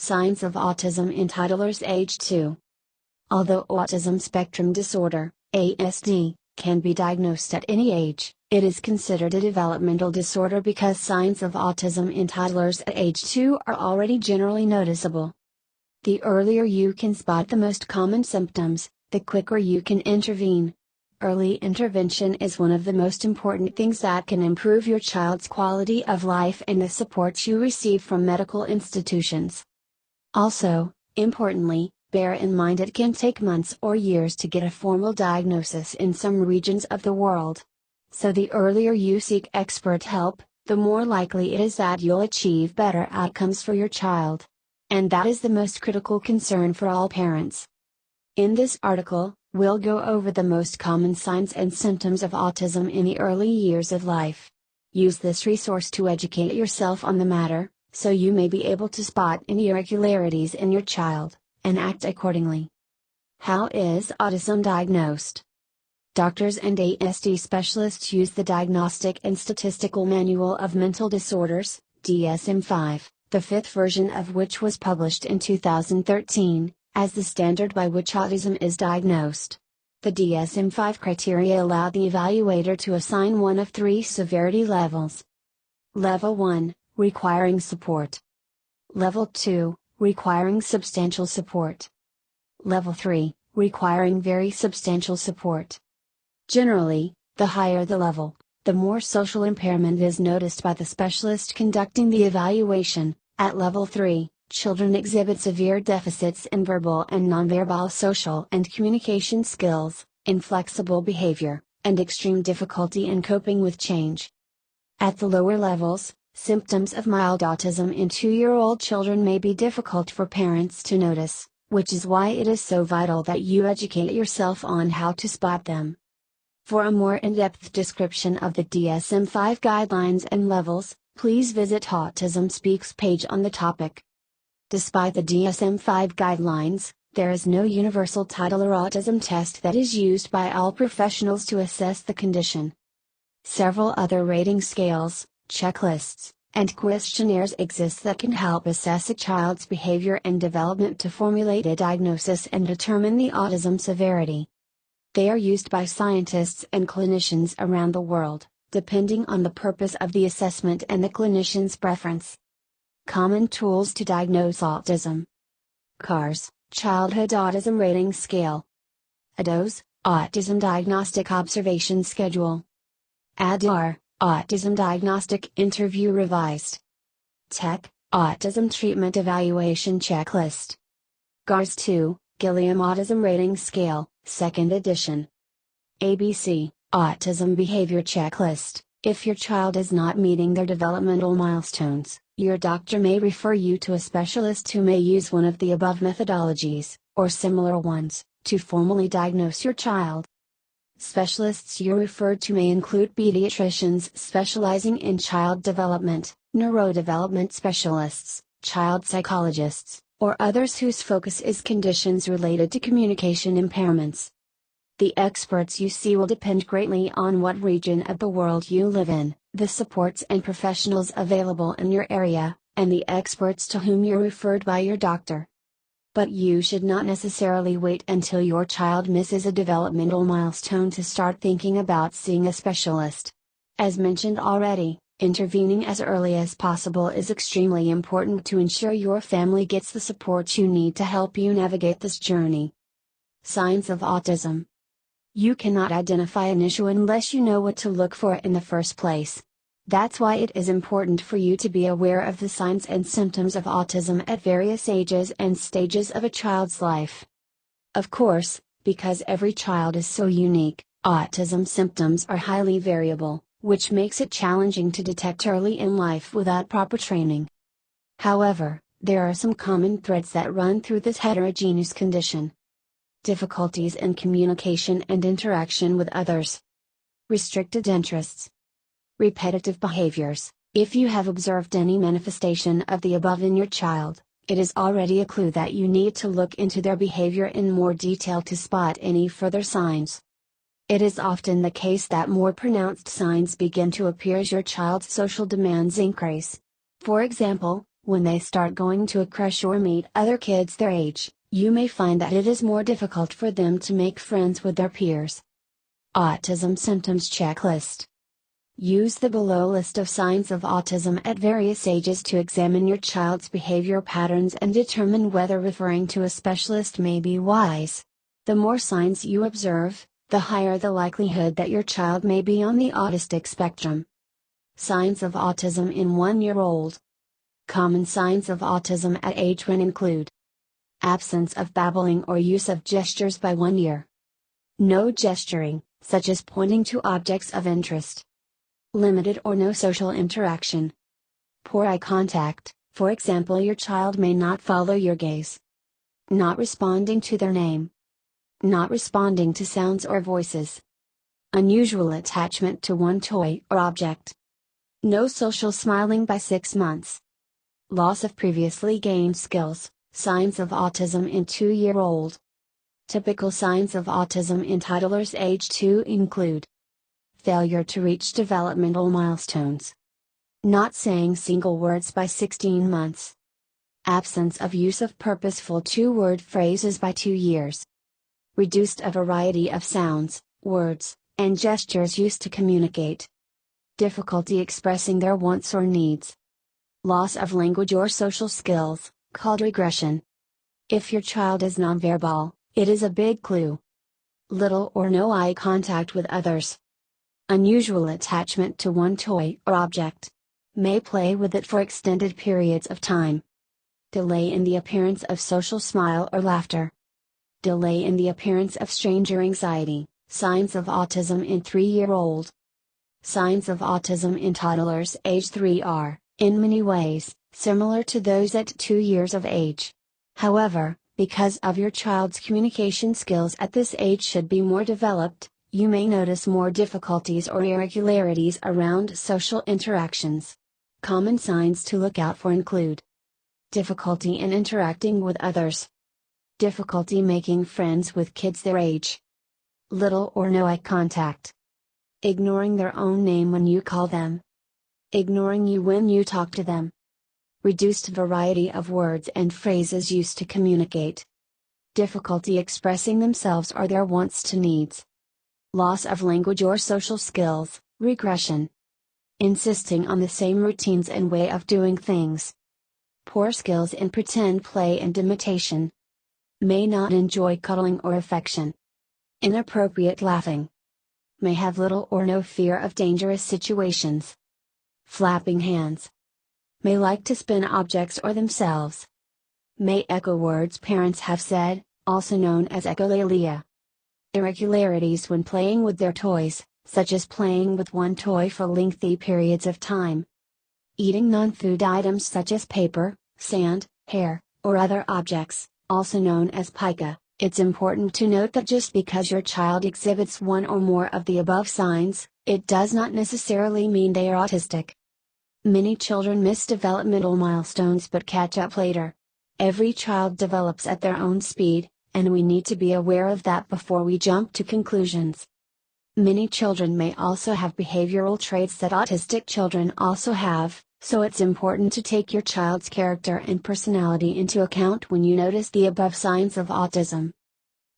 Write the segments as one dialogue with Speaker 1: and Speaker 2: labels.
Speaker 1: Signs of autism in toddlers age 2. Although autism spectrum disorder, ASD, can be diagnosed at any age, it is considered a developmental disorder because signs of autism in toddlers at age 2 are already generally noticeable. The earlier you can spot the most common symptoms, the quicker you can intervene. Early intervention is one of the most important things that can improve your child's quality of life and the support you receive from medical institutions. Also, importantly, bear in mind it can take months or years to get a formal diagnosis in some regions of the world. So the earlier you seek expert help, the more likely it is that you'll achieve better outcomes for your child. And that is the most critical concern for all parents. In this article, we'll go over the most common signs and symptoms of autism in the early years of life. Use this resource to educate yourself on the matter, so you may be able to spot any irregularities in your child, and act accordingly. How is autism diagnosed? Doctors and ASD specialists use the Diagnostic and Statistical Manual of Mental Disorders, DSM-5, the fifth version of which was published in 2013, as the standard by which autism is diagnosed. The DSM-5 criteria allow the evaluator to assign one of three severity levels. Level 1, requiring support. Level 2, requiring substantial support. Level 3, requiring very substantial support. Generally, the higher the level, the more social impairment is noticed by the specialist conducting the evaluation. At level 3, children exhibit severe deficits in verbal and nonverbal social and communication skills, inflexible behavior, and extreme difficulty in coping with change. At the lower levels, symptoms of mild autism in 2-year-old children may be difficult for parents to notice, which is why it is so vital that you educate yourself on how to spot them. For a more in-depth description of the DSM-5 guidelines and levels, please visit Autism Speaks page on the topic. Despite the DSM-5 guidelines, there is no universal toddler autism test that is used by all professionals to assess the condition. Several other rating scales, checklists, and questionnaires exist that can help assess a child's behavior and development to formulate a diagnosis and determine the autism severity. They are used by scientists and clinicians around the world, depending on the purpose of the assessment and the clinician's preference. Common tools to diagnose autism. CARS, Childhood Autism Rating Scale. ADOS, Autism Diagnostic Observation Schedule. ADAR, Autism Diagnostic Interview Revised. TEC, Autism Treatment Evaluation Checklist. GARS-2, Gilliam Autism Rating Scale, 2nd edition. ABC, Autism Behavior Checklist. If your child is not meeting their developmental milestones, your doctor may refer you to a specialist who may use one of the above methodologies, or similar ones, to formally diagnose your child. Specialists you're referred to may include pediatricians specializing in child development, neurodevelopment specialists, child psychologists, or others whose focus is conditions related to communication impairments. The experts you see will depend greatly on what region of the world you live in, the supports and professionals available in your area, and the experts to whom you're referred by your doctor. But you should not necessarily wait until your child misses a developmental milestone to start thinking about seeing a specialist. As mentioned already, intervening as early as possible is extremely important to ensure your family gets the support you need to help you navigate this journey. Signs of autism. You cannot identify an issue unless you know what to look for in the first place. That's why it is important for you to be aware of the signs and symptoms of autism at various ages and stages of a child's life. Of course, because every child is so unique, autism symptoms are highly variable, which makes it challenging to detect early in life without proper training. However, there are some common threads that run through this heterogeneous condition. Difficulties in communication and interaction with others. Restricted interests. Repetitive behaviors. If you have observed any manifestation of the above in your child, it is already a clue that you need to look into their behavior in more detail to spot any further signs. It is often the case that more pronounced signs begin to appear as your child's social demands increase. For example, When they start going to a creche or meet other kids their age, you may find that it is more difficult for them to make friends with their peers. Autism Symptoms Checklist. Use the below list of signs of autism at various ages to examine your child's behavior patterns and determine whether referring to a specialist may be wise. The more signs you observe, the higher the likelihood that your child may be on the autistic spectrum. Signs of autism in 1-year-old. Common signs of autism at age 1 include: absence of babbling or use of gestures by 1 year. No gesturing, such as pointing to objects of interest. Limited or no social interaction. Poor eye contact, for example, your child may not follow your gaze. Not responding to their name. Not responding to sounds or voices. Unusual attachment to one toy or object. No social smiling by 6 months. Loss of previously gained skills. Signs of autism in 2-year-old. Typical signs of autism in toddlers age 2 include: failure to reach developmental milestones. Not saying single words by 16 months. Absence of use of purposeful 2-word phrases by 2 years. Reduced a variety of sounds, words, and gestures used to communicate. Difficulty expressing their wants or needs. Loss of language or social skills, called regression. If your child is nonverbal, it is a big clue. Little or no eye contact with others. Unusual attachment to one toy or object. May play with it for extended periods of time. Delay in the appearance of social smile or laughter. Delay in the appearance of stranger anxiety. Signs of autism in 3-year-old. Signs of autism in toddlers age 3 are, in many ways, similar to those at 2 years of age. However, because of your child's communication skills at this age should be more developed, you may notice more difficulties or irregularities around social interactions. Common signs to look out for include: difficulty in interacting with others. Difficulty making friends with kids their age. Little or no eye contact. Ignoring their own name when you call them. Ignoring you when you talk to them. Reduced variety of words and phrases used to communicate. Difficulty expressing themselves or their wants to needs. Loss of language or social skills, regression. Insisting on the same routines and way of doing things. Poor skills in pretend play and imitation. May not enjoy cuddling or affection. Inappropriate laughing. May have little or no fear of dangerous situations. Flapping hands. May like to spin objects or themselves. May echo words parents have said, also known as echolalia. Irregularities when playing with their toys, such as playing with one toy for lengthy periods of time. Eating non-food items such as paper, sand, hair, or other objects, also known as pica. It's important to note that just because your child exhibits one or more of the above signs, it does not necessarily mean they are autistic. Many children miss developmental milestones but catch up later. Every child develops at their own speed, and we need to be aware of that before we jump to conclusions. Many children may also have behavioral traits that autistic children also have, so it's important to take your child's character and personality into account when you notice the above signs of autism.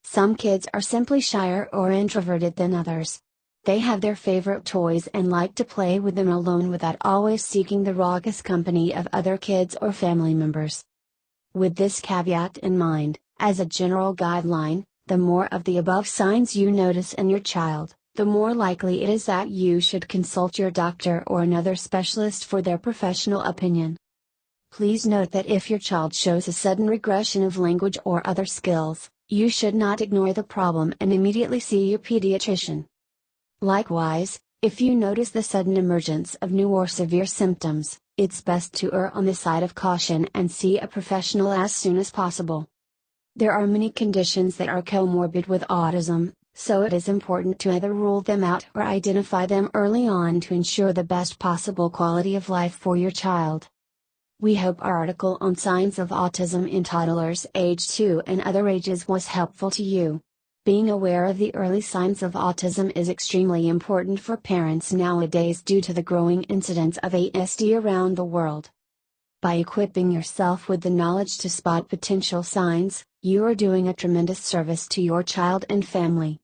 Speaker 1: Some kids are simply shyer or introverted than others. They have their favorite toys and like to play with them alone without always seeking the raucous company of other kids or family members. With this caveat in mind, as a general guideline, the more of the above signs you notice in your child, the more likely it is that you should consult your doctor or another specialist for their professional opinion. Please note that if your child shows a sudden regression of language or other skills, you should not ignore the problem and immediately see your pediatrician. Likewise, if you notice the sudden emergence of new or severe symptoms, it's best to err on the side of caution and see a professional as soon as possible. There are many conditions that are comorbid with autism, so it is important to either rule them out or identify them early on to ensure the best possible quality of life for your child. We hope our article on signs of autism in toddlers age 2 and other ages was helpful to you. Being aware of the early signs of autism is extremely important for parents nowadays due to the growing incidence of ASD around the world. By equipping yourself with the knowledge to spot potential signs, you are doing a tremendous service to your child and family.